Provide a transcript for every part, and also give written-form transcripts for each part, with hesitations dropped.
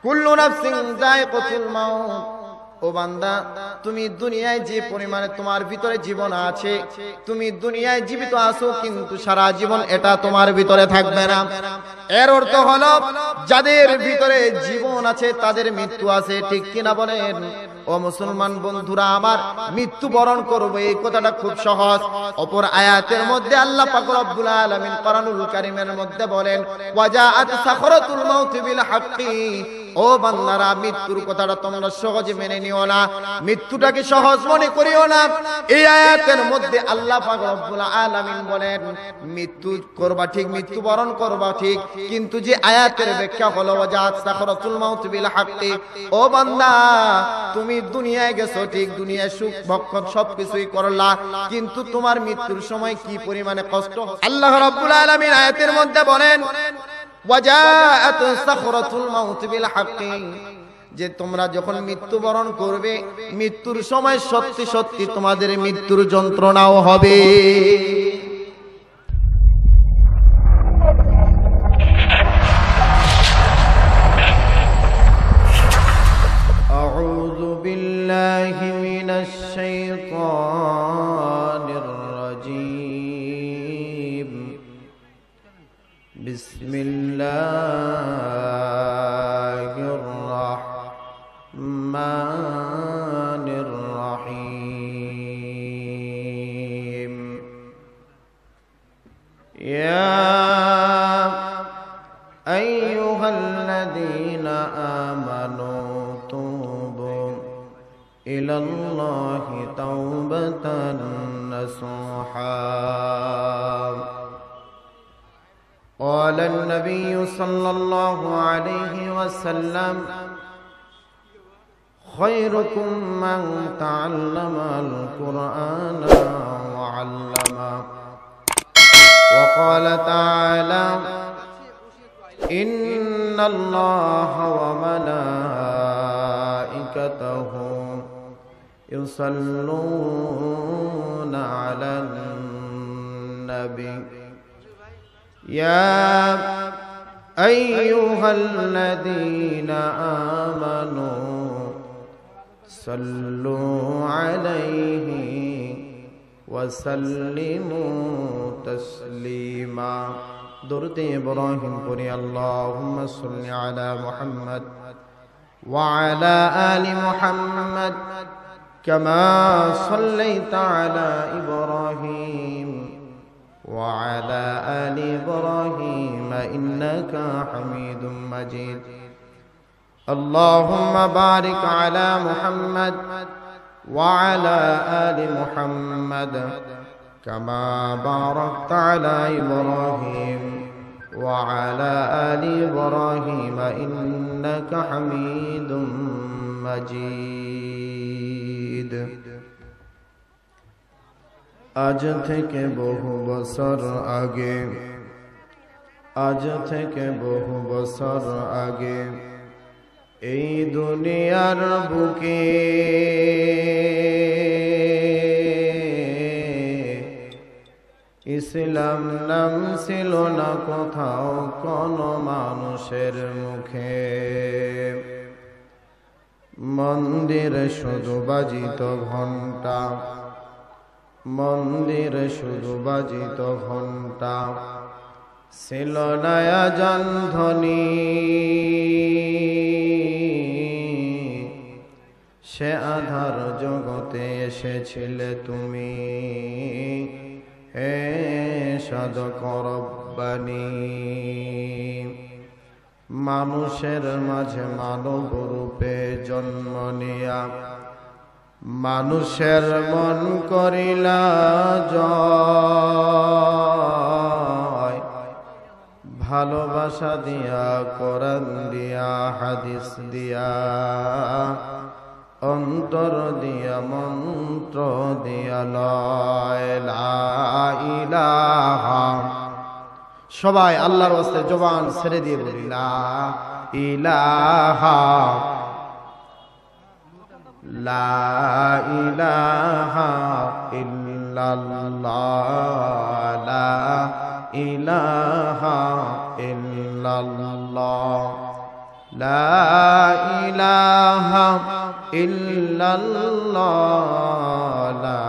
কুল্লু নাফসিন যায়কাতুল মাউত। ও বান্দা, তুমি দুনিয়ায় যে পরিমাণে তোমার ভিতরে জীবন আছে, তুমি দুনিয়ায় জীবিত আছো, কিন্তু সারা জীবন এটা তোমার ভিতরে থাকবে না। এর অর্থ হলো যাদের ভিতরে জীবন আছে তাদের মৃত্যু আছে, ঠিক কিনা বলেন? ও মুসলমান বন্ধুরা আমার, মৃত্যুবরণ করবে এই কথাটা খুব সহজ। অপর আয়াতের মধ্যে আল্লাহ পাক রব্বুল আলামিন কোরআনুল কারীমের মধ্যে বলেন, ওয়াজাআত সাখরাতুল মাউত বিল হাক্কি। ও বান্দারা, মৃত্যুর কথাটা তোমরা সহজে মেনে নিও না, মৃত্যুটাকে সহজ মনে করিও না। এই আয়াতের মধ্যে আল্লাহ পাক রব্বুল আলামিন বলেন মৃত্যু করবা ঠিক, মৃত্যুবরণ করবা ঠিক, কিন্তু যে আয়াতের ব্যাখ্যা হলো ওয়াজাআত সাখরাতুল মাউত বিল হাক্কি। ও বান্দা, তুমি দুনিয়ায় গেছো ঠিক, দুনিয়ায় সুখ ভক্ষণ সবকিছুই করলা, কিন্তু তোমার মৃত্যুর সময় কি পরিমাণে কষ্ট। আল্লাহ রাব্বুল আলামিন আয়াতের মধ্যে বলেন ওয়াজাআত সাখরাতুল মাউত বিল হাক্কি, যে তোমরা যখন মৃত্যুবরণ করবে, মৃত্যুর সময় সত্যি সত্যি তোমাদের মৃত্যুর যন্ত্রণাও হবে। আউযু বিল্লাহি মিনাশ শাইতানির রাজীম। বিসমিল্লাহির রাহমানির রহিম। ইয়া আইয়ুহাল্লাযীনা আমানু তুবু ইলাল্লাহি তাওবাতান নাসুহা। قال النبي صلى الله عليه وسلم خيركم من تعلم القرآن وعلمه. وقال تعالى إن الله وملائكته يصلون على النبي يا أيها الذين آمنوا صلوا عليه وسلموا تسليما. درود إبراهيم قرئ اللهم صل على محمد وعلى آل محمد كما صليت على إبراهيم وعلى آل إبراهيم إنك حميد مجيد. اللهم بارك على محمد وعلى آل محمد كما باركت على إبراهيم وعلى آل إبراهيم إنك حميد مجيد. আজ থেকে বহু বছর আগে, আজ থেকে বহু বছর আগে এই দুনিয়ার বুকে ইসলাম নাম ছিল না কোথাও কোনো মানুষের মুখে। মন্দিরে শুধু বাজিত ঘণ্টা, মন্দিরে শুধু বাজিত ঘণ্টা, ছিল না আযান ধ্বনি। সে আধার জগতে এসেছিলে তুমি, হে সাধক রব্বানী। মানুষের মাঝে মানব রূপে জন্ম নিয়া মানুষের মন করিলা জয়। ভালোবাসা দিয়া, কোরআন দিয়া, হাদিস দিয়া, অন্তর দিয়া, মন্ত্র দিয়া লয় লা ইলাহা। সবাই আল্লাহর ওয়াস্তে জবান ছেড়ে দিয়ে বলি লা ইলাহা, লা ইলাহা ইল্লাল্লাহ, লা ইলাহা ইল্লাল্লাহ, লা ইলাহা ইল্লাল্লাহ লা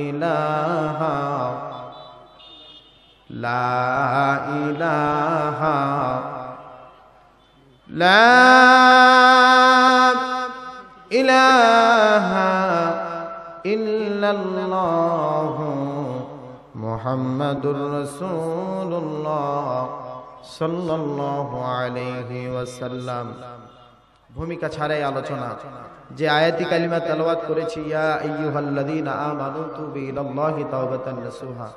ইলাহা লা ইলাহা লা ইলাহা ইল্লাল্লাহ মুহাম্মাদুর রাসূলুল্লাহ সাল্লাল্লাহু আলাইহি ওয়াসাল্লাম। ভূমিকা ছাড়াই আলোচনা। যে আয়াতি কালিমা তেলাওয়াত করেছি, ইয়া আইয়ুহাল্লাযীনা আমানু তুবু ইলাল্লাহি তাওবাতান নাসুহা,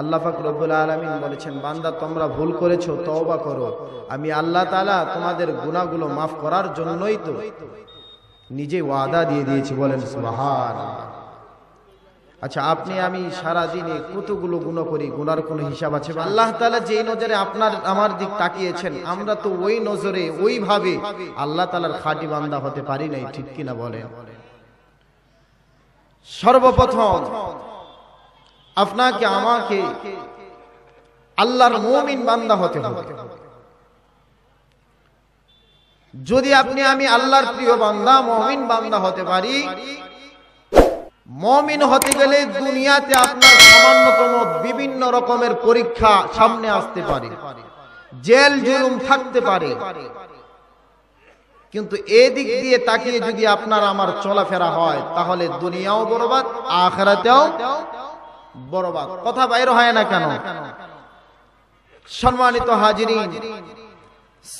আল্লাহ পাক রব্বুল আলামিন বলেছেন, বান্দা তোমরা ভুল করেছো, তওবা করো, আমি আল্লাহ তাআলা তোমাদের গুনাহগুলো মাফ করার জন্যই তো নিজে ওয়াদা দিয়ে দিয়েছি। বলেন সুবহানাল্লাহ। আচ্ছা, আপনি আমি সারা দিনে কতগুলো গুনাহ করি, গুনার কোনো হিসাব আছে? আল্লাহ তাআলা যেই নজরে আপনার আমার দিক তাকিয়েছেন, আমরা তো ওই নজরে ওইভাবে আল্লাহ তাআলার খাঁটি বান্দা হতে পারি নাই, ঠিক কিনা বলেন? সর্বপ্রথম আপনাকে আমাকে আল্লাহর মুমিন বান্দা হতে হবে। যদি আপনি আমি আল্লাহর প্রিয় বান্দা মুমিন বান্দা হতে পারি, মুমিন হতে গেলে দুনিয়াতে আপনার সামান্যতম বিভিন্ন রকমের পরীক্ষা সামনে আসতে পারে, জেল জুলুম থাকতে পারে, কিন্তু এই দিক দিয়ে তাকিয়ে যদি আপনার আমার চলাফেরা হয়, তাহলে দুনিয়াও বরবাদ, আখিরাতেও বরবাদ। কথা বাইর হয় না কেন? সম্মানিত হাজিরিন,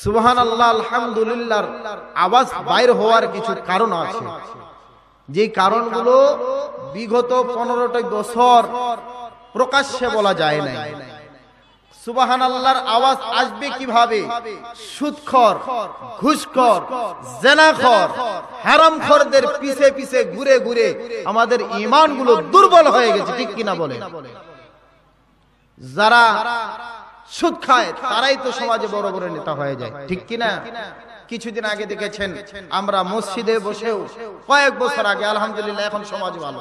সুবহানাল্লাহ আলহামদুলিল্লাহর আওয়াজ বাইর হওয়ার কিছু কারণ আছে, যে কারণগুলো বিগত 15টা বছর প্রকাশ্যে বলা যায় না। সুবহানাল্লাহর আওয়াজ আসবে কিভাবে? সুদখোর, ঘুষখোর, জিনাখোর, হারামখোরদের পিছে পিছে ঘুরে ঘুরে আমাদের ঈমানগুলো দুর্বল হয়ে গেছে, ঠিক কিনা বলেন? যারা সুদ খায় তারাই তো সমাজে বড় বড় নেতা হয়ে যায়, ঠিক কিনা? কিছুদিন আগে দেখেছেন আমরা মসজিদে বসেও, কয়েক বছর আগে, আলহামদুলিল্লাহ এখন সমাজ ভালো,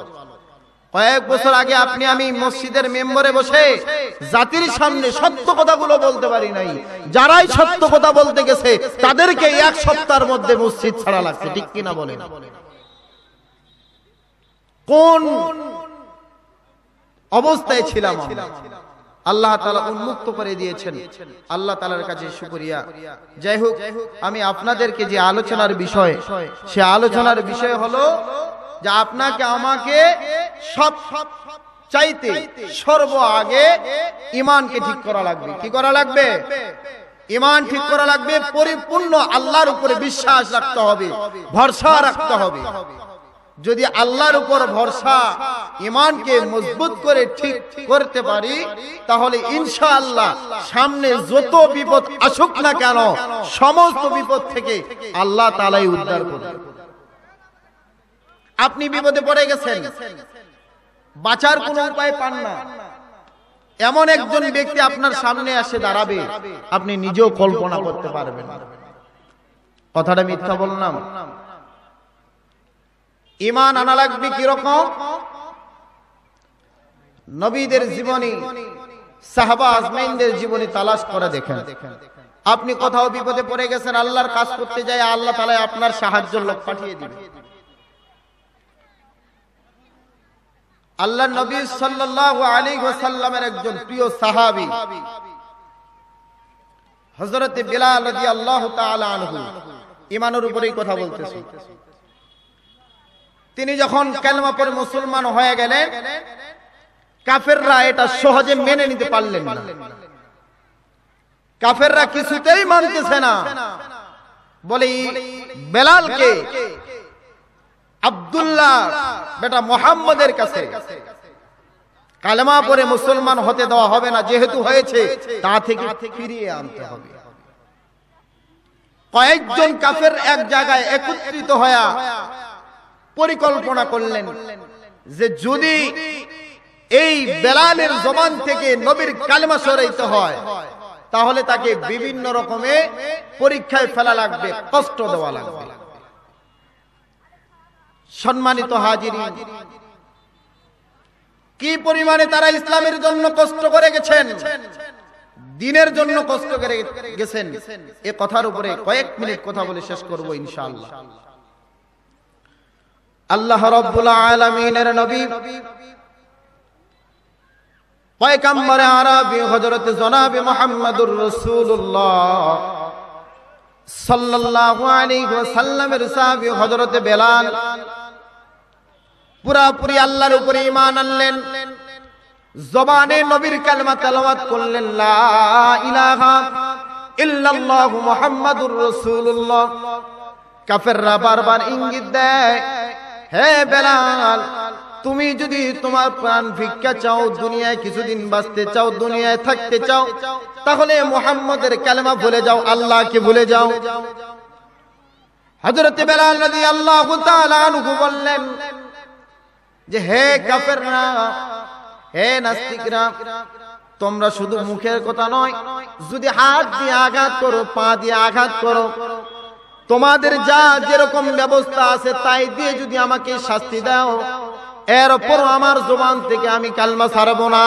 কয়েক বছর আগে আপনি আমি মসজিদের মেম্বরে বসে জাতির সামনে সত্য কথাগুলো বলতে পারি নাই। যারাই সত্য কথা বলতে গেছে তাদেরকে এক সপ্তাহের মধ্যে মসজিদ ছাড়া লাগছে, ঠিক কিনা বলেন? কোন অবস্থায় ছিলাম আমরা? আল্লাহ তাআলা উন্মুক্ত করে দিয়েছেন, আল্লাহ তাআলার কাছে শুকরিয়া। যাই হোক, আমি আপনাদেরকে যে আলোচনার বিষয়, সে আলোচনার বিষয় হলো যে আপনাকে আমাকে সব চাইতে সর্ব আগে ঈমানকে ঠিক করা লাগবে। কি করা লাগবে? ঈমান ঠিক করা লাগবে। পরিপূর্ণ আল্লাহর উপরে বিশ্বাস রাখতে হবে, ভরসা রাখতে হবে। যদি আল্লাহর উপর ভরসা, ঈমানকে মজবুত করে ঠিক করতে পারি, তাহলে ইনশাআল্লাহ সামনে যত বিপদ আসুক না কেন, সমস্ত বিপদ থেকে আল্লাহ তাআলাই উদ্ধার করবেন। আপনি বিপদে পড়ে গেছেন, বাঁচার কোনো উপায় পান না, এমন একজন ব্যক্তি আপনার সামনে এসে দাঁড়াবে, আপনি নিজেও কল্পনা করতে পারবেন না। কথাটা মিথ্যা বললাম? ঈমান আনা লাগবে কিরকম? নবীদের জীবনী, সাহাবা আজমাইনদের জীবনী তালাশ করে দেখেন। আপনি কোথাও বিপদে পড়ে গেছেন, আল্লাহর কাজ করতে যায়, আল্লাহ তাআলা আপনার সাহায্যের লোক পাঠিয়ে দিবেন। আল্লাহর নবী সাল্লাল্লাহু আলাইহি ওয়াসাল্লামের একজন প্রিয় সাহাবী হযরত বিলাল রাদিয়াল্লাহু তাআলা আনহু, ঈমানের উপরেই কথা বলতেছি। তিনি যখন কালেমা পড়ে মুসলমান হয়ে গেলেন, কাফেররা এটা সহজে মেনে নিতে পারলেন না। কাফেররা কিছুতেই মানতেছে না, বলে বেলালকে আব্দুল্লাহ বেটা মুহাম্মদের কাছে কালেমা পড়ে মুসলমান হতে দেওয়া হবে না, যেহেতু হয়েছে তা থেকে ফিরিয়ে আনতে হবে। কয়েকজন কাফের এক জায়গায় একত্রিত হয়ে পরিকল্পনা করলেন যে যদি এই বেলালের জবান থেকে নবীর কালেমা সরাইতে হয়, তাহলে তাকে বিভিন্ন রকমে পরীক্ষায় ফেলা লাগবে, কষ্ট দেওয়া লাগবে। সম্মানিত হাজিরিন, কি পরিমাণে তারা ইসলামের জন্য কষ্ট করে গেছেন। দিনের জন্য কষ্ট করে গেছেন। এই কথার উপরে কয়েক মিনিট কথা বলে শেষ করব ইনশাআল্লাহ। আল্লাহ রাব্বুল আলামিনের নবী পয়গম্বর আরবি হযরত জনাবে মুহাম্মদুর রাসূলুল্লাহ সাল্লাল্লাহু আলাইহি ওয়াসাল্লামের সাহাবী হযরত বেলাল পুরাপুরি আল্লাহর উপরে ঈমান আনলেন, জবানে নবীর কালেমা তেলাওয়াত করলেন, লা ইলাহা ইল্লাল্লাহু মুহাম্মাদুর রাসূলুল্লাহ। কাফেররা বারবার ইঙ্গিত দেয়, হে বেলাল, তুমি যদি তোমার প্রাণ ভিক্ষা চাও, দুনিয়ায় কিছুদিন বাঁচতে চাও, দুনিয়ায় থাকতে চাও, তাহলে মুহাম্মাদের কালেমা ভুলে যাও, আল্লাহকে ভুলে যাও। হযরত বেলাল রাদিয়াল্লাহু তাআলা আনহু বললেন যে, হে কাফেররা, হে নাস্তিকরা, তোমরা শুধু মুখের কথা নয়, যদি হাত দিয়ে আঘাত করো, পা দিয়ে আঘাত করো, তোমাদের যা যেরকম ব্যবস্থা আছে তাই দিয়ে যদি আমাকে শাস্তি দাও, এরপর আমার জবান থেকে আমি কালমা ছাড়বো না।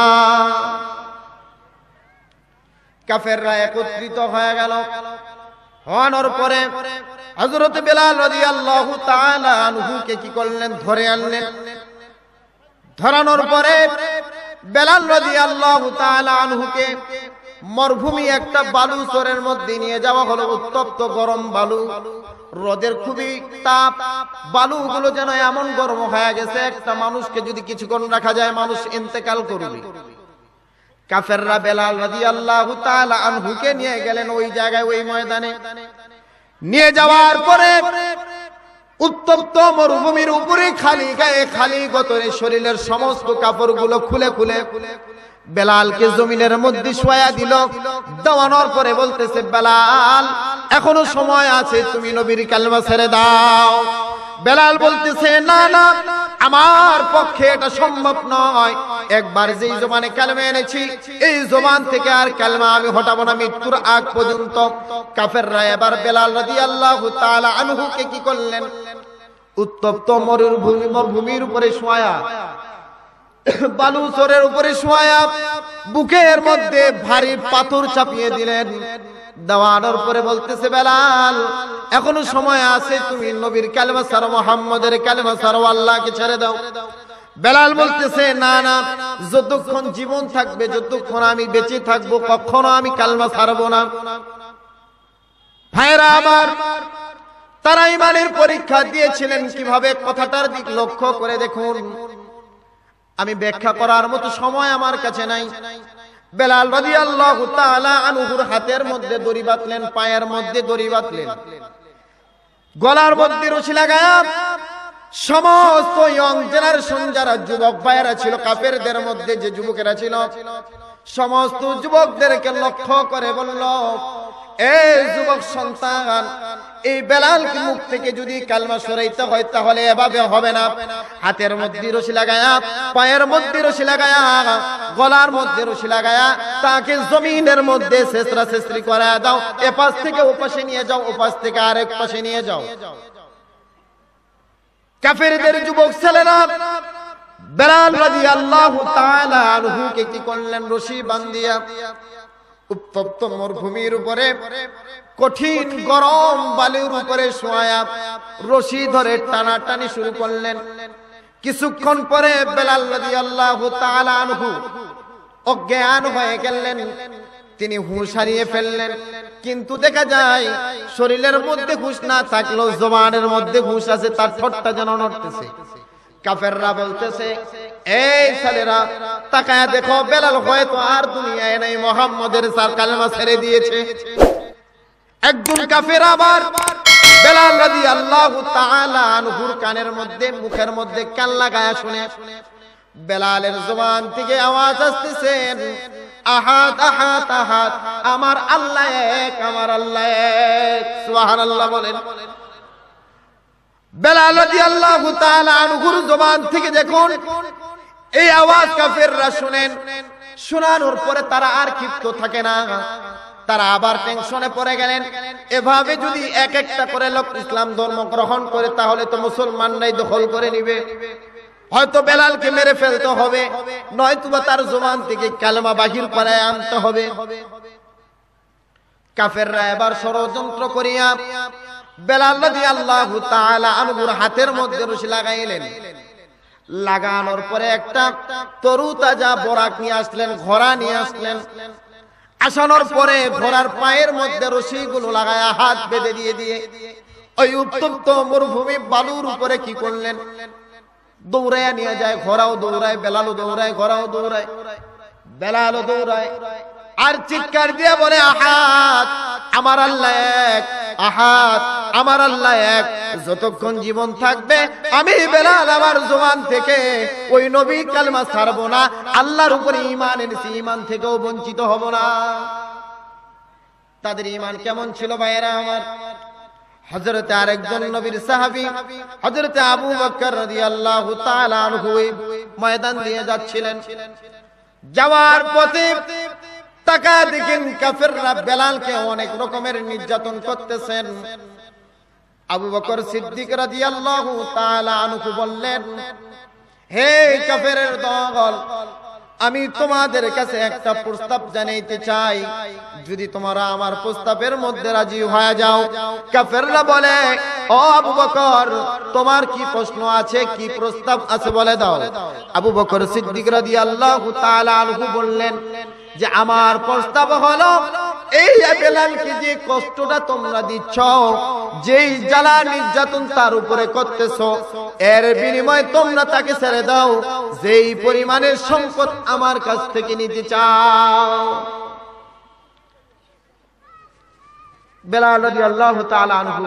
কাফেররা একত্রিত হয়ে গেল। হওয়ার পরে হযরত বেলাল রাদিয়াল্লাহু তাআলা আনহুকে কি করলেন, ধরে আনলেন। ধরানোর পরে বেলাল রাদিয়াল্লাহু তাআলা আনহুকে মরুভূমি একটা বালু চরের মধ্যে নিয়ে যাওয়া হলো। উত্তপ্ত গরম বালু, রোদের খুবই তাপ, বালুগুলো যেন এমন গরম হয়ে গেছে, একটা মানুষকে যদি কিছুক্ষণ রাখা যায় মানুষ ইন্তেকাল করবে। কাফেররা বেলাল রাদিয়াল্লাহু তাআলা আনহুকে নিয়ে গেলেন ওই জায়গায়, ওই ময়দানে। নিয়ে যাওয়ার পরে উত্তপ্ত মরুভূমির উপরে খালি গায়ে, খালি গতরে শরীরের সমস্ত কাপড়গুলো খুলে খুলে বেলালকে জমিনের মধ্যে শোয়া দিল। দেওয়ানোর পরে বলতেছে, বেলাল, এখনো সময় আছে, তুমি নবীর কালেমা ছেড়ে দাও। বেলাল বলতেছে, না না, আমার পক্ষে এটা সম্ভব নয়। একবার যেই জবানে কালেমা এনেছি, এই জবান থেকে আর কালেমা আমি হটাবো না মৃত্যুর আগ পর্যন্ত। কাফেররা এবার বেলাল রাদিয়াল্লাহু তাআলা আনহুকে কি করলেন, উত্তপ্ত মরুভূমির উপরে শোয়া, বালুচরের উপরে শোয়া, বুকের মধ্যে ভারী পাথর চাপিয়ে দিলেন। দেওয়ানোর পরে বলতেছে, বেলাল, এখনো সময় আছে, তুমি নবীর কালেমা ছাড়ো, মুহাম্মাদের কালেমা ছাড়ো, আল্লাহকে ছেড়ে দাও। বেলাল বলতেছে, না না, যতক্ষণ জীবন থাকবে, যতক্ষণ আমি বেঁচে থাকবো, কখনো আমি কালেমা ছাড়বো না। ভাইরা আমার, তারা ঈমানের পরীক্ষা দিয়েছিলেন কিভাবে, কথাটার দিক লক্ষ্য করে দেখুন। আমি ব্যাখ্যা করার মতো সময় আমার কাছে নাই। বেলাল রাদিয়াল্লাহু তাআলা আনহুর হাতের মধ্যে দড়ি বাঁধলেন, পায়ের মধ্যে দড়ি বাঁধলেন, গলার মধ্যে রশি লাগায়া সমস্ত ইয়ং জেনারেশন যারা যুবক ভাইয়েরা ছিল, কাফেরদের মধ্যে যে যুবকেরা ছিল, সমস্ত যুবকদেরকে লক্ষ্য করে বলল, এই যুবক সন্তান, এই বেলালকে মুখ থেকে যদি কালমা সরাইতে হয় তাহলে এভাবে হবে না। হাতের মধ্যে রশি লাগায়া, পায়ের মধ্যে রশি লাগায়া, গলার মধ্যে রশি লাগায়া তাকে জমিনের মধ্যে ছেঁচড়া ছেঁচড়ি করায় দাও। এ পাশ থেকে ও পাশে নিয়ে যাও, ও পাশ থেকে আরেক পাশে নিয়ে যাও। কাফেরদের যুবক ছেলেরা বেলাল রাদিয়াল্লাহু তাআলা আনহুকে কি করলেন, রশি বান্ধিয়া উত্তপ্ত মরুভূমির উপরে কঠিন গরম বালুর উপরে শোয়া রশি ধরে টানাটানি শুরু করলেন। কিছুক্ষণ পরে বেলাল রাদিয়াল্লাহু তাআলা আনহু অজ্ঞান হয়ে গেলেন, তিনি হুঁশ হারিয়ে ফেললেন। কিন্তু দেখা যায় শরীরের মধ্যে হুঁশ না থাকলেও জবানের মধ্যে হুঁশ আছে, তার ঠোঁটটা যেন নড়তেছে। কাফেররা বলতেছে, এই ছেলেরা তাকায়া দেখো, বেলাল হয়তো আর দুনিয়ায় নাই, মুহাম্মাদের কালেমা ছেড়ে দিয়েছে। একজন কাফের আবার বেলাল রাদিয়াল্লাহু তাআলা আনহুর কানের মধ্যে, মুখের মধ্যে কান লাগায়া শুনে বেলালের জবান থেকে আওয়াজ আসতেছে, আহাদ আহাদ আহাদ, আমার আল্লাহ এক, আমার আল্লাহ এক। সুবহানাল্লাহ বলেন। বেলাল রাদিয়াল্লাহু তাআলা আনহুর জবান থেকে দেখুন এই আওয়াজ কাফেররা শুনেন। শোনানোর পরে তারা আর ক্ষিপ্ত থাকে না, তারা আবার টেনশনে পড়ে গেলেন। এভাবে যদি এক একটা করে লোক ইসলাম ধর্ম গ্রহণ করে তাহলে তো মুসলমানরাই দখল করে নিবে। হয়তো বেলালকে মেরে ফেলতে হবে, নয়তো তার জবান থেকে কালেমা বাহির করে আনতে হবে। কাফেররা এবার ষড়যন্ত্র করিয়া বেলাল রাদিয়াল্লাহু তাআলা আনহুর হাতের মধ্যে রশি লাগাইলেন। লাগানোর পরে একটা তরু তাজা বরাক নিয়ে আসলেন, ঘোড়া নিয়ে আসলেন। আসানোর পরে ঘোড়ার পায়ের মধ্যে রশিগুলো লাগায়া হাত বেঁধে দিয়ে ওই উত্তপ্ত মরুভূমি বালুর উপরে কি করলেন, দৌড়াইয়া নিয়ে যায়। ঘোড়াও দৌড়ায়, বেলালও দৌড়ায়, ঘোড়াও দৌড়ায়, বেলালও দৌড়ায়। আর চিৎকার দিয়ে বলে, আহাদ আমার আল্লাহ এক, আহাদ আমার আল্লাহ এক। যতক্ষণ জীবন থাকবে আমি বেলাল আমার জবান থেকে ওই নবী কালেমা ছাড়বো না, আল্লাহর উপরে ঈমান এনেছি, ঈমান থেকেও বঞ্চিত হব না। তাদের ঈমান কেমন ছিল ভাইয়েরা আমার? হযরতে আরেকজন নবীর সাহাবী হযরতে আবু বকর রাদিয়াল্লাহু তাআলা আনহু ময়দান দিয়ে যাচ্ছিলেন। যাওয়ার পথে তাকায় দেখেন কাফেররা বেলালকে অনেক রকমের নির্যাতন করতেছেন। আবু বকর সিদ্দিক রাদিয়াল্লাহু তাআলা আনহু বললেন, হে কাফেরের দল, আমি তোমাদের কাছে একটা প্রস্তাব জানাইতে চাই, যদি তোমরা আমার প্রস্তাবের মধ্যে রাজি হয়ে যাও। কাফেররা বলে, ও আবু বকর, তোমার কি প্রশ্ন আছে, কি প্রস্তাব আছে বলে দাও। আবু বকর সিদ্দিক রাদিয়াল্লাহু তাআলা আনহু বললেন যে আমার প্রস্তাব হলো, এই বেলালকে যে কষ্টটা তোমরা দিচ্ছ, যেই জ্বালা নির্যাতন তার উপরে করতেছো, এর বিনিময়ে তোমরা তাকে ছেড়ে দাও, যেই পরিমাণের সম্পদ আমার কাছ থেকে নিতে চাও। বেলাল রাদিয়াল্লাহু তাআলা আনহু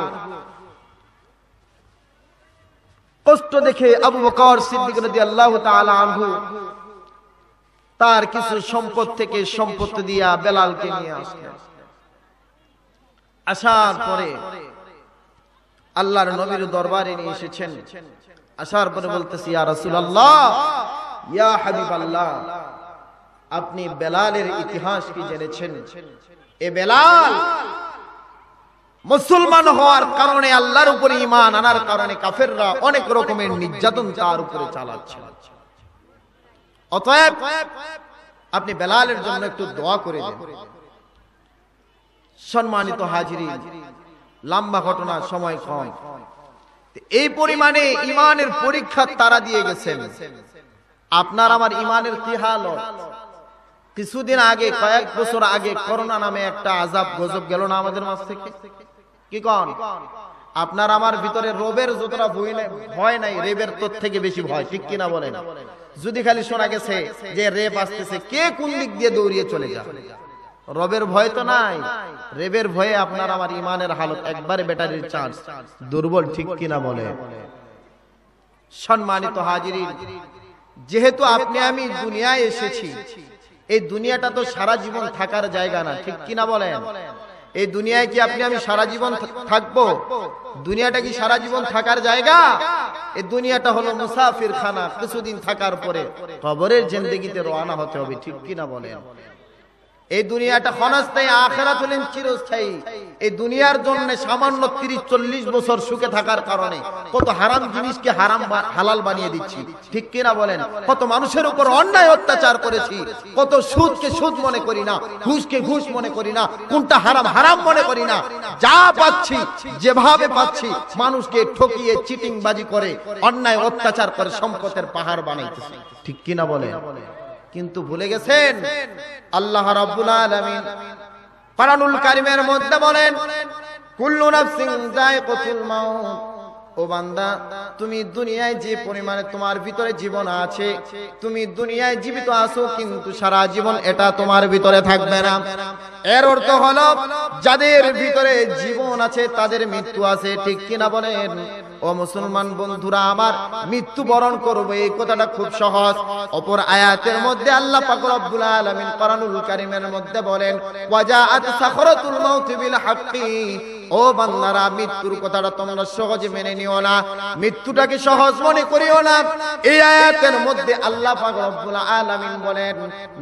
কষ্ট দেখে আবু বকর সিদ্দিক রাদিয়াল্লাহু তাআলা আনহু তার কিছু সম্পদ থেকে সম্পত্তি দিয়া বেলালকে নিয়ে আসলেন। আসার পরে আল্লাহর নবীর দরবারে নিয়ে এসেছেন। আসার পরে বলতেছি, ইয়া রাসূলুল্লাহ, ইয়া হাবিবাল্লাহ, আপনি বেলালের ইতিহাস কি জেনেছেন? এ বেলাল মুসলমান হওয়ার কারণে, আল্লাহর উপরে ঈমান আনার কারণে কাফেররা অনেক রকমের নির্যাতন তার উপরে চালাচ্ছে। অতএব আপনি বেলালের জন্য একটু দোয়া করে দেন। সম্মানিত হাজিরিন, লম্বা ঘটনা, সময় কম, এই পরিমাণে ঈমানের পরীক্ষা তারা দিয়ে গেছেন। আপনার আমার ঈমানের কি হাল? কিছুদিন আগে, কয়েক বছর আগে করোনা নামে একটা আযাব গজব গেল না আমাদের মাঝ থেকে? কি কোন? আপনার আমার ভিতরে রবের যতটা ভয় নাই, রেবের তোর থেকে বেশি ভয়, ঠিক কিনা বলেন? যদি খালি শোনা গেছে যে রেব আসতেছে, কে কোন দিক দিয়ে দৌড়িয়ে চলে যায়? রবের ভয় তো নাই, রেবের ভয়ে আপনার আমার ঈমানের হালত একবারে ব্যাটারির চার্জ দুর্বল, ঠিক কিনা বলে? সম্মানিত হাজিরিন, যেহেতু আপনি আমি দুনিয়ায় এসেছি, এই দুনিয়াটা তো সারা জীবন থাকার জায়গা না, ঠিক কিনা বলেন? এই দুনিয়ায় কি আপনি আমি সারা জীবন থাকবো? দুনিয়াটা কি সারা জীবন থাকার জায়গা? এই দুনিয়াটা হলো মুসাফির খানা, কিছুদিন থাকার পরে কবরের জিন্দেগিতে রওনা হতে হবে, ঠিক কিনা বলেন? এই দুনিয়াটা ক্ষণস্থায়ী, আখিরাত হলেন চিরস্থায়ী। এই দুনিয়ার জন্য সামান্য 30-40 বছর সুখে থাকার কারণে কত হারাম জিনিসকে হালাল বানিয়ে দিচ্ছি, ঠিক কিনা বলেন? কত মানুষের উপর অন্যায় অত্যাচার করেছি, কত সুদকে সুদ মনে করি না, ঘুষকে ঘুষ মনে করি না, কোনটা হারাম হারাম মনে করি না। যা পাচ্ছি, যেভাবে পাচ্ছি, মানুষকে ঠকিয়ে চিটিংবাজি করে অন্যায় অত্যাচার করে সম্পদের পাহাড় বানাইতেছি, ঠিক কিনা বলেন? কিন্তু ভুলে গেছেন আল্লাহ রাব্বুল আলামিন কোরআনুল কারীমের মধ্যে বলেন, কুল্লু নাফসিন যায়কাতুল মাউত। ও বান্দা, তুমি দুনিয়ায় যে পরিমাণে তোমার ভিতরে জীবন আছে, তুমি দুনিয়ায় জীবিত আছো, কিন্তু সারা জীবন এটা তোমার ভিতরে থাকবে না। এর অর্থ হলো যাদের ভিতরে জীবন আছে তাদের মৃত্যু আছে, ঠিক কিনা বলেন? ও মুসলমান বন্ধুরা আমার, মৃত্যু বরণ করবে এই কথাটা খুব সহজ। অপর আয়াতের মধ্যে আল্লাহ পাক রব্বুল আলামিন কোরআনুল কারীমের মধ্যে বলেন, ওয়াজাআত সাখরাতুল মাউত বিল হাক্কি। ও বান্দারা, মৃত্যুর কথাটা তোমরা সহজে মেনে নিও না, মৃত্যুটাকে সহজ মনে করিও না। এই আয়াতের মধ্যে আল্লাহ পাক রব্বুল আলামিন বলেন,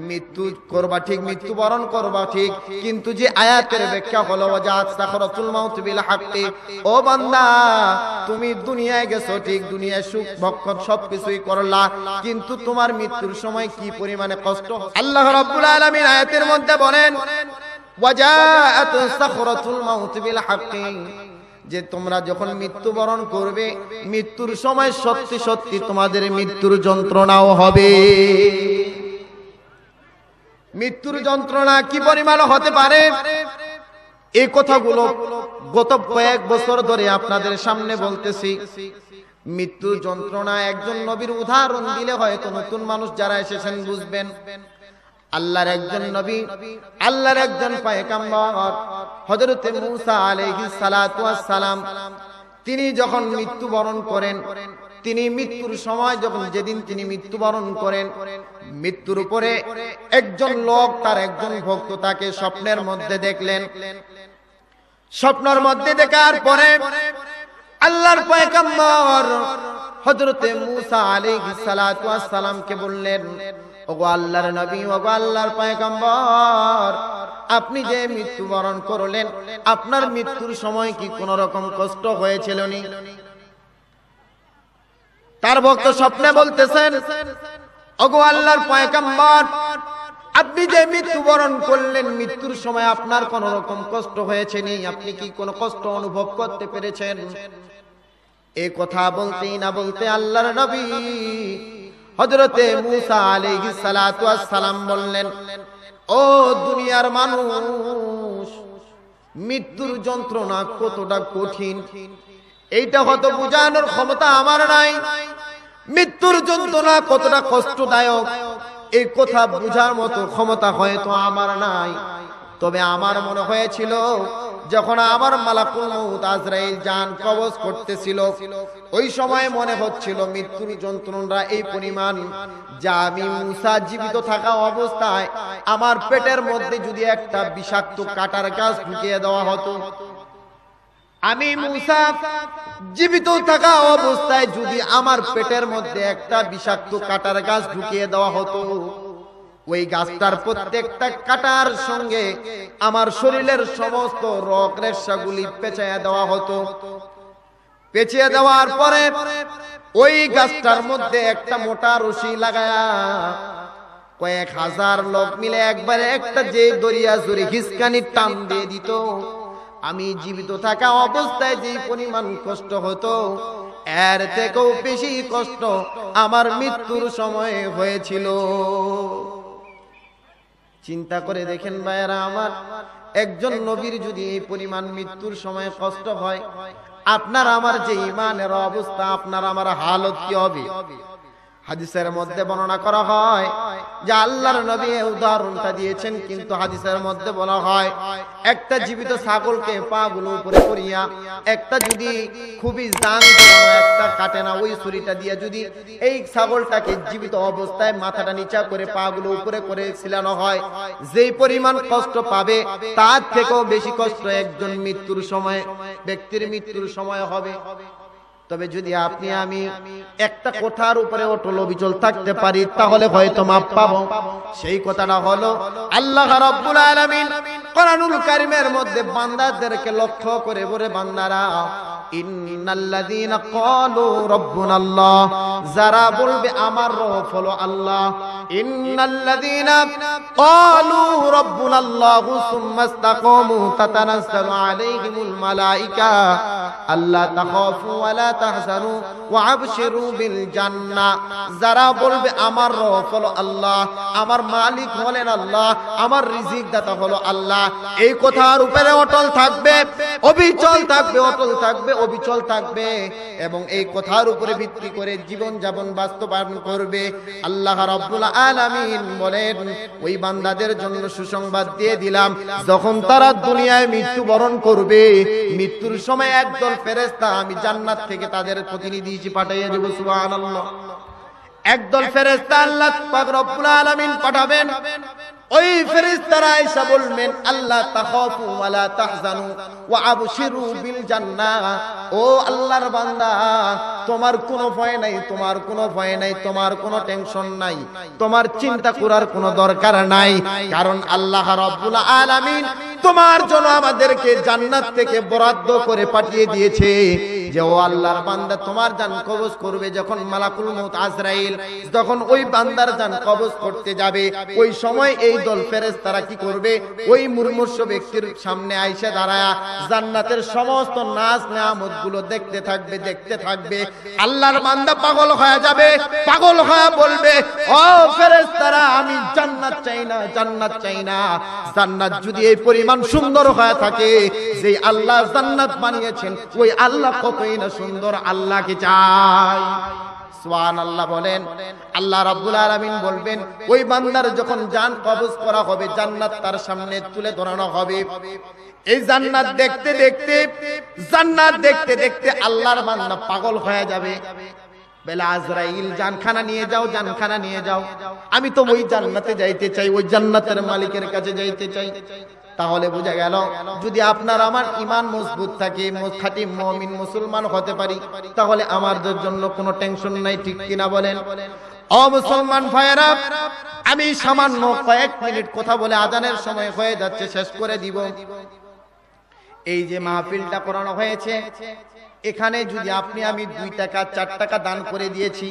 মৃত্যু করবা ঠিক, মৃত্যু বরণ করবা ঠিক, কিন্তু যে আয়াতের ব্যাখ্যা হলো ওয়াজাআত সাখরাতুল মাউত বিল হাক্কি। ও বান্দা, তুমি দুনিয়ায় গেছো ঠিক, দুনিয়ায় সুখ ভক্ষণ সবকিছুই করলা, কিন্তু তোমার মৃত্যুর সময় কি পরিমাণে কষ্ট। আল্লাহ রাব্বুল আলামিন আয়াতের মধ্যে বলেন, ওয়াজাআত সাখরাতুল মাউত বিল হাক্কি, যে তোমরা যখন মৃত্যুবরণ করবে মৃত্যুর সময় সত্যি সত্যি তোমাদের মৃত্যুর যন্ত্রণাও হবে। মৃত্যুর যন্ত্রণা কি পরিমাণ হতে পারে এই কথাগুলো গত কয়েক বছর ধরে আপনাদের সামনে বলতেছি। মৃত্যুর যন্ত্রণা একজন নবীর উদাহরণ দিলে হয়তো নতুন মানুষ যারা এসেছেন বুঝবেন। আল্লাহর একজন নবী, আল্লাহর একজন পয়গম্বর হযরত মূসা আলাইহিস সালাতু ওয়াস সালাম, তিনি যখন মৃত্যুবরণ করেন, তিনি মৃত্যুর সময় যখন যেদিন তিনি মৃত্যুবরণ করেন, মৃত্যুর উপরে একজন লোক, তার একজন ভক্ত তাকে স্বপ্নের মধ্যে দেখলেন। স্বপ্নের মধ্যে দেখার পরে আল্লাহর পয়গম্বর হযরত মূসা আলাইহিস সালাতু ওয়াস সালামকে বললেন, ওগো আল্লাহর নবী, ওগো আল্লাহর পয়গম্বর, আপনি যে মৃত্যুবরণ করলেন, আপনার মৃত্যুর সময় কি কোন রকম কষ্ট হয়েছিল নি? তার ভক্ত স্বপ্নে বলতেছেন, ওগো আল্লাহর পয়গম্বর, আপনি যে মৃত্যুবরণ করলেন, মৃত্যুর সময় আপনার কোন রকম কষ্ট হয়েছে নি? আপনি কি কোনো কষ্ট অনুভব করতে পেরেছেন? এই কথা বলতেই না বলতে আল্লাহর নবী হযরতে মূসা আলাইহিস সালাতু ওয়াস সালাম বললেন, ও দুনিয়ার মানুষ, মৃত্যুর যন্ত্রণা কতটা কঠিন এইটা হয়তো বোঝানোর ক্ষমতা আমার নাই। মৃত্যুর যন্ত্রণা কতটা কষ্টদায়ক এই কথা বোঝার মতো ক্ষমতা হয়তো আমার নাই। তবে আমার মনে হয়েছিল যখন আমার মালাকুল মউত আজরাইল জান কবজ করতেছিল, ওই সময় মনে হচ্ছিল মৃত্যুর যন্ত্রণা এই পরিমাণ যা আমি মূসা জীবিত থাকা অবস্থায় আমার পেটের মধ্যে যদি একটা বিষাক্ত কাঁটার গাছ ঢুকিয়ে দেওয়া হতো, আমি মূসা জীবিত থাকা অবস্থায় যদি আমার পেটের মধ্যে একটা বিষাক্ত কাঁটার গাছ ঢুকিয়ে দেওয়া হতো, ওই গাছটার প্রত্যেকটা কাঁটার সঙ্গে আমার শরীরের সমস্ত রগ রেশাগুলি পেঁচিয়ে দেওয়া হতো। পেঁচিয়ে দেওয়ার পরে ওই গাছটার মধ্যে একটা মোটা রশি লাগায়া কয়েক হাজার লোক মিলে একবারে একটা যে দরিয়া জুড়ে হিসকানি টান দিয়ে দিত, আমি জীবিত থাকা অবস্থায় যে পরিমাণ কষ্ট হতো, এর থেকেও বেশি কষ্ট আমার মৃত্যুর সময় হয়েছিল। চিন্তা করে দেখেন ভাইয়েরা আমার, একজন নবীর যদি এই পরিমাণ মৃত্যুর সময় কষ্ট হয়, আপনার আমার যে ঈমানের অবস্থা, আপনার আমার হালত কি হবে? হাদিসের মধ্যে বর্ণনা করা হয় যে আল্লাহর নবী এই উদাহরণটা দিয়েছেন, কিন্তু হাদিসের মধ্যে বলা হয় একটা জীবিত ছাগলকে পাগুলো উপরে করিয়া, একটা যদি খুবই জান একটা কাটে না ওই ছুরিটা দিয়ে যদি এই ছাগলটাকে জীবিত অবস্থায় মাথাটা নিচা করে পাগুলো উপরে করে ছিলানো হয়, যেই পরিমাণ কষ্ট পাবে তার থেকেও বেশি কষ্ট একজন মৃত্যুর সময়, ব্যক্তির মৃত্যুর সময় হবে। তবে যদি আপনি আমি একটা কথার উপরে অটল অবিচল থাকতে পারি, তাহলে হয়তো মাপ পাবো। সেই কথাটা হলো আল্লাহ রাব্বুল আলামিন কোরআনুল কারীমের মধ্যে বান্দাদেরকে লক্ষ্য করে বলে, বান্দারা, ইন্নাল্লাযীনা ক্বালু রাব্বুনাল্লাহ, যারা বলবে আমার রব হলো আল্লাহ, ইন্নাল্লাযীনা ক্বালু রাব্বুনাল্লাহু সুম্মা ইসতাকামু তাতানাজ্জালু আলাইহিমুল মালায়েকা আল্লা তাখাফু ওয়া লা তাহজানু ওয়া আবশিরু বিল জান্নাহ, যারা বলবে আমার রব হলো আল্লাহ, আমার মালিক হলেন আল্লাহ, আমার রিজিক দাতা হলো আল্লাহ, এই কথার উপরে অটল থাকবে, অবিচল থাকবে, অটল থাকবে, অবিচল থাকবে, এবং এই কথার উপরে ভিত্তি করে জীবন যাপন বাস্তবায়ন করবে। আল্লাহ রাব্বুল আলামিন বলেন, ওই বান্দাদের জন্য সুসংবাদ দিয়ে দিলাম, যখন তারা দুনিয়ায় মৃত্যুবরণ করবে, মৃত্যুর সময় একদল ফেরেশতা আমি জান্নাত থেকে তাদের প্রতিনিধি পাঠিয়ে দেব। সুবহানাল্লাহ। একদল ফেরেশতা আল্লাহ পাক রব্বুল আলামিন পাঠাবেন, ওই ফেরেশতারা এসে বলবেন, আল্লাহ তাখাফু ওয়া লা তাহজানু ওয়া আবশিরু বিল জান্নাহ, ও আল্লাহর বান্দা তোমার কোনো ভয় নাই, তোমার কোনো ভয় নাই, তোমার কোনো টেনশন নাই, তোমার চিন্তা করার কোনো দরকার নাই। কারণ আল্লাহ রাব্বুল আলামিন তোমার জন্য আমাদেরকে জান্নাত থেকে বরাদ্দ করে পাঠিয়ে দিয়েছে যে ও আল্লাহর বান্দা তোমার জান কবজ করবে। যখন মালাকুল মউত আজরাইল যখন ওই বান্দার জান কবজ করতে যাবে, ওই সময় এই দল ফেরেশতারা কি করবে? ওই মুমূর্ষু ব্যক্তির সামনে আইসা দাঁড়ায়া জান্নাতের সমস্ত নাজ নেয়ামত গুলো দেখতে থাকবে, দেখতে থাকবে। আল্লাহর বান্দা পাগল হয়ে যাবে, পাগল হয়ে বলবে, ও ফেরেশতারা আমি জান্নাত চাই না, জান্নাত চাই না। জান্নাত যদি এই পরিমাণ সুন্দর হয়ে থাকে, যে আল্লাহ জান্নাত বানিয়েছেন ওই আল্লাহ কতই না সুন্দর, আল্লাহকে চাই। সুবহানাল্লাহ বলেন। আল্লাহ রাব্বুল আলামিন বলবেন ওই বান্দার যখন জান কবজ করা হবে, জান্নাত তার সামনে তুলে ধরানো হবে। এই জান্নাত দেখতে দেখতে, জান্নাত দেখতে দেখতে আল্লাহর বান্দা পাগল হয়ে যাবে। বলে আজরাইল জানখানা নিয়ে যাও, জানখানা নিয়ে যাও, আমি তো ওই জান্নাতে যাইতে চাই, ওই জান্নাতের মালিকের কাছে যাইতে চাই। তাহলে বোঝা গেল যদি আপনার আমার ঈমান মজবুত থাকে, খাঁটি মুমিন মুসলমান হতে পারি, তাহলে আমাদের জন্য কোনো টেনশন নাই, ঠিক কিনা বলেন? ও মুসলমান ভাইয়েরা, আমি সামান্য কয়েক মিনিট কথা বলে আজানের সময় হয়ে যাচ্ছে, শেষ করে দিব। এই যে মাহফিলটা করানো হয়েছে, এখানে যদি আপনি আমি 2 টাকা 4 টাকা দান করে দিয়েছি,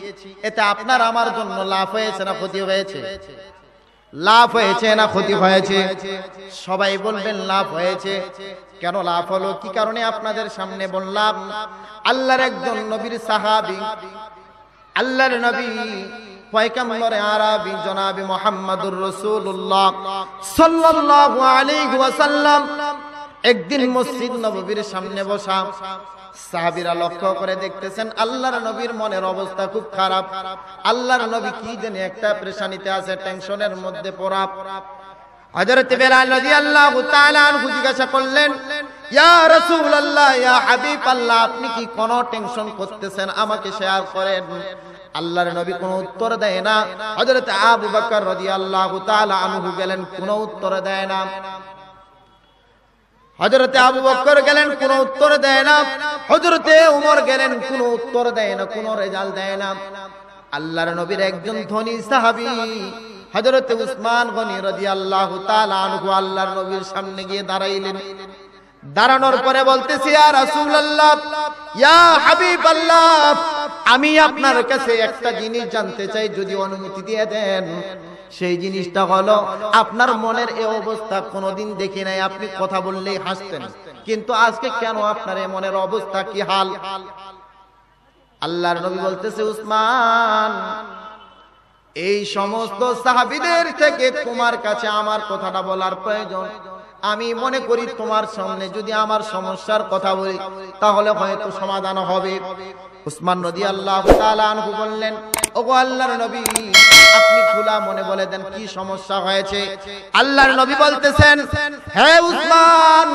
এতে আপনার আমার জন্য লাভ হয়েছে না ক্ষতি হয়েছে? লাভ হয়েছে না ক্ষতি হয়েছে? সবাই বলবেন লাভ হয়েছে। কেন লাভ হলো, কি কারণে আপনাদের সামনে বললাম? আল্লাহর একজন নবীর সাহাবী, আল্লাহর নবী পয়গম্বরে আরবি জনাবে মুহাম্মদুর রাসূলুল্লাহ সাল্লাল্লাহু আলাইহি ওয়াসাল্লাম একদিন মসজিদ নববীর সামনে বসা। সাহাবীরা লক্ষ্য করে দেখতেছেন আল্লাহর নবীর মনের অবস্থা খুব খারাপ। আল্লাহর নবী কি জানি একটা পেরেশানিতে আছে, টেনশনের মধ্যে পড়া। হযরত বেলাল রাদিয়াল্লাহু তাআলা আনহু জিজ্ঞাসা করলেন, ইয়া রাসূলুল্লাহ, ইয়া হাবিবাল্লাহ, আপনি কি কোনো টেনশন করতেছেন? আমাকে শেয়ার করেন। আল্লাহর নবী কোনো উত্তর দেয় না। হযরত আবু বকর রাদিয়াল্লাহু তাআলা আনহু গেলেন, কোনো উত্তর দেয় না। হযরতে আবু বকর গেলেন, কোনো উত্তর দেয় না। হযরতে ওমর গেলেন, কোনো উত্তর দেয় না, কোনো রেজাল্ট দেয় না। আল্লাহর নবীর একজন ধনী সাহাবী হযরতে উসমান গনি রাদিয়াল্লাহু তাআলা আনহু আল্লাহর নবীর সামনে গিয়ে দাঁড়াইলেন। দাঁড়ানোর পরে বলতেছি, ইয়া রাসূলুল্লাহ, ইয়া হাবিবাল্লাহ, আমি আপনার কাছে একটা জিনিস জানতে চাই, যদি অনুমতি দিয়ে দেন। সেই জিনিসটা হলো, আপনার মনের এই অবস্থা কোনোদিন দেখি নাই, আপনি কথা বললেই হাসতেন, কিন্তু আজকে কেন আপনার এই মনের অবস্থা, কি হাল? আল্লাহর নবী বলতেছে, উসমান, এই সমস্ত সাহাবীদের থেকে তোমার কাছে আমার কথাটা বলার প্রয়োজন। আমি মনে করি তোমার সামনে যদি আমার সমস্যার কথা বলি, তাহলে হয়তো সমাধান হবে। উসমান রাদিয়াল্লাহু তাআলা আনহু বললেন, ওগো আল্লাহর নবী, আপনি খোলা মনে বলে দেন কি সমস্যা হয়েছে। আল্লাহর নবী বলতেছেন, হে উসমান,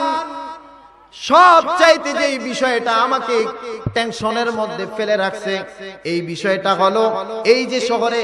সবচাইতে যে বিষয়টা আমাকে টেনশনের মধ্যে ফেলে রাখছে, এই বিষয়টা হলো, এই যে শহরে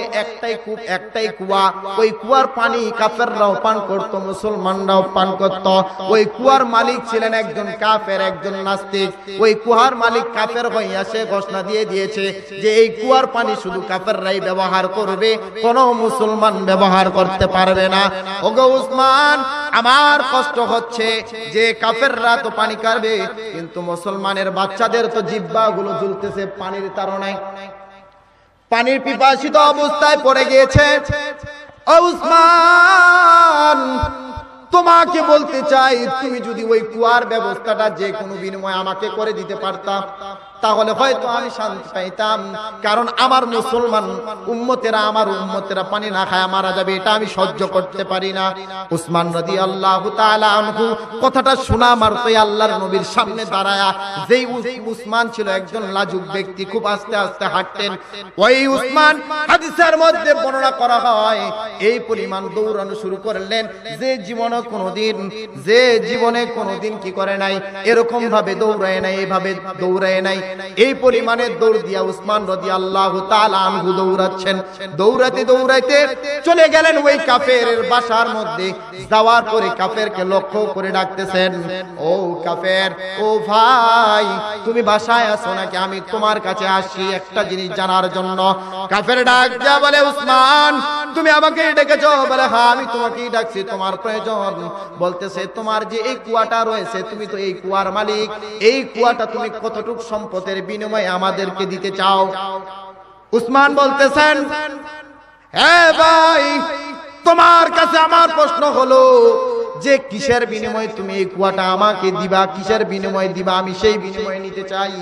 একটাই কুয়া, ওই কুয়ার পানি কাফেররাও পান করত, মুসলমানরাও পান করত। ওই কুয়ার মালিক ছিলেন একজন কাফের, একজন নাস্তিক। ওই কুয়ার মালিক কাফের হইয়া সে ঘোষণা দিয়ে দিয়েছে যে এই কুয়ার পানি শুধু কাফেররাই ব্যবহার করবে, কোনো মুসলমান ব্যবহার করতে পারবে না। ওগো উসমান, আমার কষ্ট হচ্ছে যে কাফেররা তো পানি খাবে, কিন্তু মুসলমানের বাচ্চাদের তো জিহ্বাগুলো ঝুলতেছে পানির তাড়নায়, পানির পিপাসিত অবস্থায় পড়ে গিয়েছে। ও উসমান, তোমাকে বলতে চাই, তুমি যদি ওই কুয়ার ব্যবস্থাটা যে কোনো বিনিময়ে আমাকে করে দিতে পারতাম, তাহলে হয়তো আমি শান্তি পাইতাম। কারণ আমার মুসলমান উম্মতেরা পানি না খায় মারা যাবে, এটা আমি সহ্য করতে পারি না। উসমান রাদিয়াল্লাহু তাআলা আনহু কথাটা শোনা মাত্রই আল্লাহর নবীর সামনে দাঁড়ায়া, যেই উসমান ছিল একজন লাজুক ব্যক্তি, খুব আস্তে আস্তে হাঁটতেন, ওই উসমান হাদিসের মধ্যে বর্ণনা করা হয় এই পরিমাণ দৌড়ানো শুরু করলেন যে জীবনে কোনোদিন, যে জীবনে কোনোদিন কি করে নাই, এরকম ভাবে দৌড়ায় নাই, এইভাবে দৌড়ায় নাই। এই পরিমাণে দৌড় দিয়া উসমান রাদিয়াল্লাহু তাআলা আনহু দৌড়াচ্ছেন। দৌড়াতে দৌড়াইতে চলে গেলেন ওই কাফেরের বাসার মধ্যে। যাওয়ার পরে কাফেরকে লক্ষ্য করে ডাকতেছেন, ও কাফের, ও ভাই, তুমি বাসায় আছো নাকি? আমি তোমার কাছে আসি একটা জিনিস জানার জন্য। কাফের ডাক দেয়া বলে, উসমান, তুমি আমাকে ডেকেছো? বলে, হ্যাঁ, আমি তোমাকেই ডাকছি, তোমার প্রয়োজন। বলতেছে, তোমার যে এই কুয়াটা রয়েছে, তুমি তো এই কুয়ার মালিক, এই কুয়াটা তুমি কতটুকু সম্পদের বিনিময়ে আমাদেরকে দিতে চাও? উসমান বলতেছেন, হ্যাঁ ভাই, তোমার কাছে আমার প্রশ্ন হলো যে কিসের বিনিময়ে তুমি এই কুয়াটা আমাকে দিবা, কিসের বিনিময়ে দিবা, আমি সেই বিনিময়ে নিতে চাই।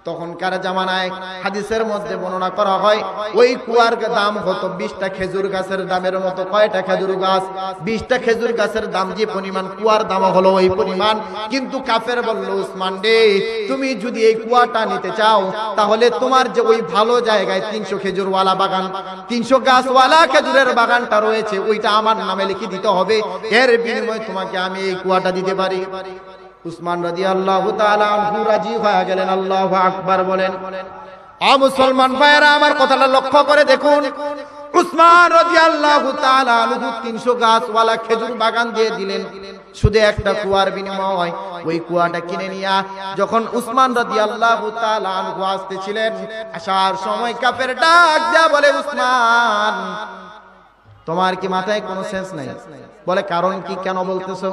তখনকার জামানায় হাদিসের মধ্যে বর্ণনা করা হয় ওই কুয়ার দাম হতো 20টা খেজুর গাছের দামের মতো। কয়টা খেজুর গাছ? 20টা খেজুর গাছের দাম যে পরিমাণ, কুয়ার দাম হলো ওই পরিমাণ। কিন্তু কাফের বলল, উসমান রে, তুমি যদি এই কুয়াটা নিতে চাও তাহলে তোমার যে ওই ভালো জায়গায় 300 খেজুরওয়ালা বাগান, 300 গাছওয়ালা খেজুরের বাগানটা রয়েছে, ওইটা আমার নামে লিখে দিতে হবে, এর বিনিময়ে তোমাকে আমি এই কুয়াটা দিতে পারি। উসমান রাদিয়াল্লাহু তাআলা আনহু রাজি হয়ে গেলেন। আল্লাহু আকবার বলেন। মুসলমান ভাইরা, আমার কথাটা লক্ষ্য করে দেখুন, উসমান রাদিয়াল্লাহু তাআলা আনহু 300 গাছওয়ালা খেজুর বাগান দিয়ে দিলেন শুধু একটা কুয়ার বিনিময়। ওই কুয়াটা কিনে নিয়া যখন উসমান রাদিয়াল্লাহু তাআলা আনহু আসতেছিলেন, আসার সময় কাফের ডাক দেয়া বলে, উসমান, তোমার কি মাথায় কোনো সেন্স নাই? বলে, কারণ কি, কেন বলতেছো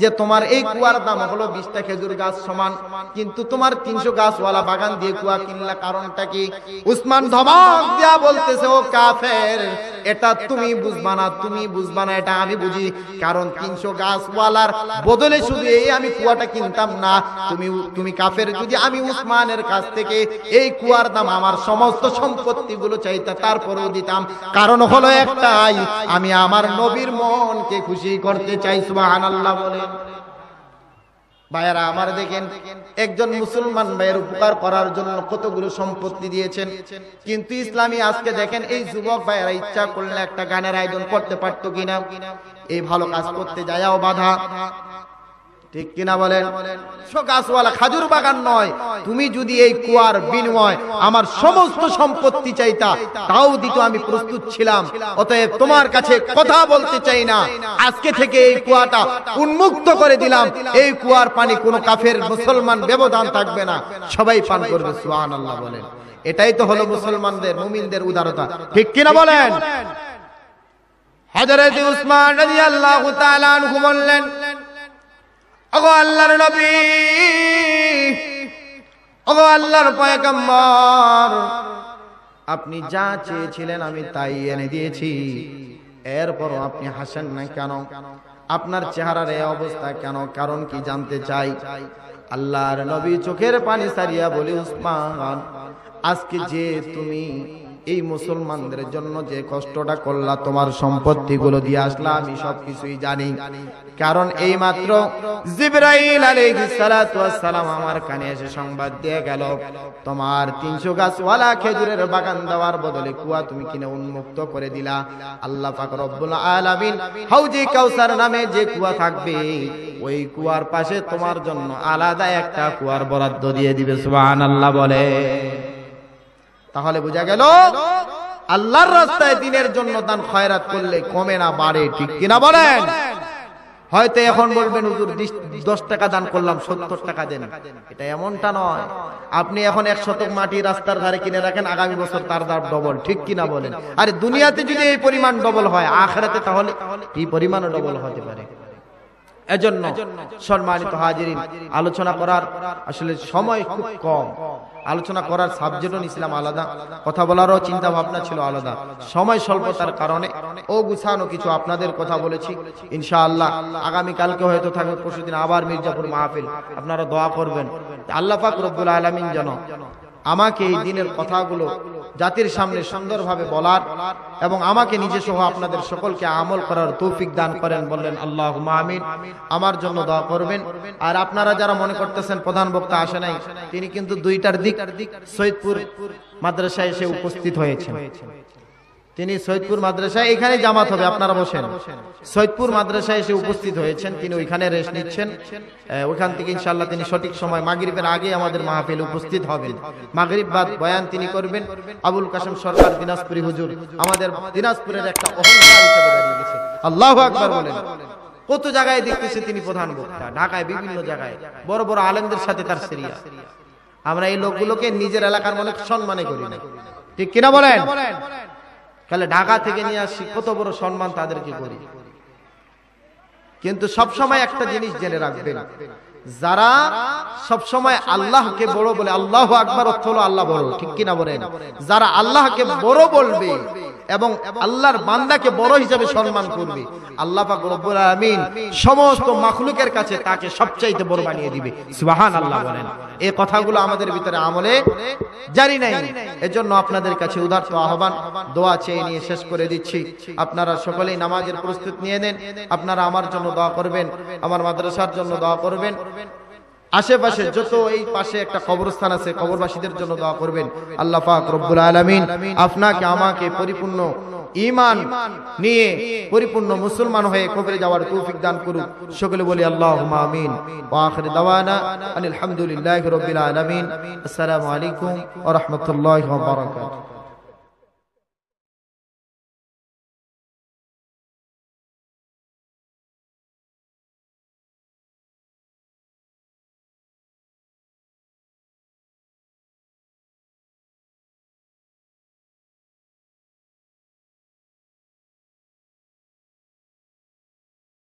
যে তোমার এই কুয়ার দাম হলো 20টা খেজুর গাছ সমান, কিন্তু তোমার 300 গাছওয়ালা বাগান দিয়ে কুয়া কিনলা, কারণটা কি? উসমান ধমক দিয়া বলতেছে, ও কাফের, এটা তুমি বুঝবা না, তুমি বুঝবা না, এটা আমি বুঝি। কারণ 300 গাছওয়ালার বদলে শুধু এই আমি কুয়াটা কিনতাম না, তুমি কাফের, যদি আমি উসমানের কাছ থেকে এই কুয়ার দাম আমার সমস্ত সম্পত্তিগুলো চাইতা তারপরেও দিতাম। কারণ হলো একটাই, আমি আমার নবীর মনকে খুশি করতে চাই। সুবহানাল্লাহ বলেন। ভাইয়ারা আমার, দেখেন, একজন মুসলমান ভাইয়ের উপকার করার জন্য কতগুলো সম্পত্তি দিয়েছেন, কিন্তু ইসলামী আজকে দেখেন এই যুবক ভাইয়েরা ইচ্ছা করলে একটা গানের আয়োজন করতে পারতো কিনা? এই ভালো কাজ করতে যায়ও বাধা, ঠিক কিনা বলেন? গাছওয়ালা খাজুর বাগান নয়, তুমি যদি এই কুয়ার বিনিময় আমার সমস্ত সম্পত্তি চাইতা তাও দিতে আমি প্রস্তুত ছিলাম। অতএব তোমার কাছে কথা বলতে চাই না, আজকে থেকে এই কুয়াটা উন্মুক্ত করে দিলাম। এই কুয়ার পানি কোনো কাফের মুসলমান ব্যবধান থাকবে না, সবাই পান করবে। সুবহানাল্লাহ বলেন। এটাই তো হলো মুসলমানদের, মুমিনদের উদারতা, ঠিক কিনা বলেন? হযরত উসমান রাদিয়াল্লাহু তাআলা আনহু বললেন, ওগো আল্লাহর নবী, ওগো আল্লাহর পয়গম্বর, আপনি যা চেয়েছিলেন আমি তাই এনে দিয়েছি, এরপরও আপনি হাসেন না কেন? আপনার চেহারার এই অবস্থা কেন? কারণ কি জানতে চাই। আল্লাহর নবী চোখের পানি সারিয়া বলে, উসমান, আজকে যে তুমি এই মুসলমানদের জন্য যে কষ্টটা করলা, তোমার সম্পত্তিগুলো দিয়ে আসলা, আমি সবকিছুই জানি। কারণ এই মাত্র জিবরাইল আলাইহিস সালাতু ওয়াস সালাম আমার কানে এসে সংবাদ দিয়ে গেল, তোমার 300 গাছওয়ালা খেজুরের বাগান দেওয়ার বদলে কুয়া তুমি কিনে উন্মুক্ত করে দিলা। আল্লাহ পাক রব্বুল আলামিন হাউজে কাউসার নামে যে কুয়া থাকবে, ওই কুয়ার পাশে তোমার জন্য আলাদা একটা কুয়ার বরাদ্দ দিয়ে দিবে। সুবহানাল্লাহ বলে। তাহলে বোঝা গেল আল্লাহর রাস্তায় দিনের জন্য দান খয়রাত করলে কমে না, বাড়ে, ঠিক কিনা বলেন? হয়তো এখন বলবেন, হুজুর 10 টাকা দান করলাম 70 টাকা দেন, এটা এমনটা নয়। আপনি এখন 1 শতক মাটি রাস্তার ধারে কিনে রাখেন, আগামী বছর তার দাম ডবল, ঠিক কিনা বলেন? আরে দুনিয়াতে যদি এই পরিমাণ ডবল হয়, আখিরাতে তাহলে কি পরিমাণও ডবল হতে পারে। এজন্য সম্মানিত হাজিরিন, আলোচনা করার আসলে সময় খুব কম, আলোচনা করার সাবজেক্টও নিছিলাম আলাদা, কথা বলারও চিন্তা ভাবনা ছিল আলাদা, সময় স্বল্পতার কারণে ও গুছানো কিছু আপনাদের কথা বলেছি। ইনশাআল্লাহ আগামী কালকে হয়তো থাকবে, পরশুদিন আবার মির্জাপুর মাহফিল। আপনারা দোয়া করবেন আল্লাহ পাক রব্বুল আলামিন যেন আমাকে এই দিনের কথাগুলো জাতির সামনে সুন্দরভাবে বলার এবং আমাকে নিজে সহ আপনাদের সকলকে আমল করার তৌফিক দান করেন। বললেন আল্লাহুম্মা আমিন। আমার জন্য দোয়া করবেন। আর আপনারা যারা মনে করতেছেন প্রধান বক্তা আসে নাই, তিনি কিন্তু 2টার দিক সৈয়দপুর মাদ্রাসায় এসে উপস্থিত হয়েছেন। তিনি সৈয়দপুর মাদ্রাসায়, এখানে জামাত হবে, আপনারা বসেন। সৈয়দপুর মাদ্রাসায় এসে উপস্থিত হয়েছেন, তিনি ওইখানে রেস্ট নিচ্ছেন। ওইখান থেকে ইনশাআল্লাহ তিনি সঠিক সময় মাগরিবের আগে আমাদের মাহফিলে উপস্থিত হবেন। মাগরিব বাদ বয়ান তিনি করবেন। আবুল কাসেম সরকার দিনাজপুরি হুজুর আমাদের দিনাজপুরের একটা অহংকার হিসেবে দাঁড়িয়ে গেছে। আল্লাহু আকবার বলেন। কত জায়গায় দেখতেছে তিনি প্রধান বক্তা, ঢাকায় বিভিন্ন জায়গায় বড় বড় আলেমদের সাথে তার সিরিয়া। আমরা এই লোকগুলোকে নিজের এলাকার মনে সম্মানে করি না, ঠিক কিনা বলেন? তাহলে ঢাকা থেকে নিয়ে আসি, কত বড় সম্মান তাদেরকে করি। কিন্তু সবসময় একটা জিনিস জেনে রাখবেন, যারা সবসময় আল্লাহকে বড় বলে, আল্লাহু আকবার অর্থ হলো আল্লাহ বড়, ঠিক কিনা বলেন? যারা আল্লাহকে বড় বলবে এবং আল্লাহর বান্দাকে বড় হিসেবে সম্মান করবে, আল্লাহ পাক রব্বুল আলামিন সমস্ত মাখলুকের কাছে তাকে সবচাইতে বড় বানিয়ে দিবে। সুবহানাল্লাহ বলেন। এই কথাগুলো আমাদের ভিতরে আমলে জারি নাই। এজন্য আপনাদের কাছে উদারত আহ্বান, দোয়া চেয়ে নিয়ে শেষ করে দিচ্ছি। আপনারা সকলেই নামাজের প্রস্তুতি নিয়ে নেন। আপনারা আমার জন্য দোয়া করবেন, আমার মাদ্রাসার জন্য দোয়া করবেন। আশেপাশে যত এই পাশে একটা কবরস্থান আছে, কবরবাসীদের জন্য দোয়া করবেন। আল্লাহ পাক রব্বুল আলামিন আপনাকে আমাকে পরিপূর্ণ ঈমান নিয়ে পরিপূর্ণ মুসলমান হয়ে কবরে যাওয়ার তৌফিক দান করুন। সকলে বলি আল্লাহুম্মা আমিন। ওয়া আখির দাওয়ানা আলহামদুলিল্লাহি রাব্বিল আলামিন। আসসালামু আলাইকুম ওয়া রাহমাতুল্লাহি ওয়া বারাকাতুহু।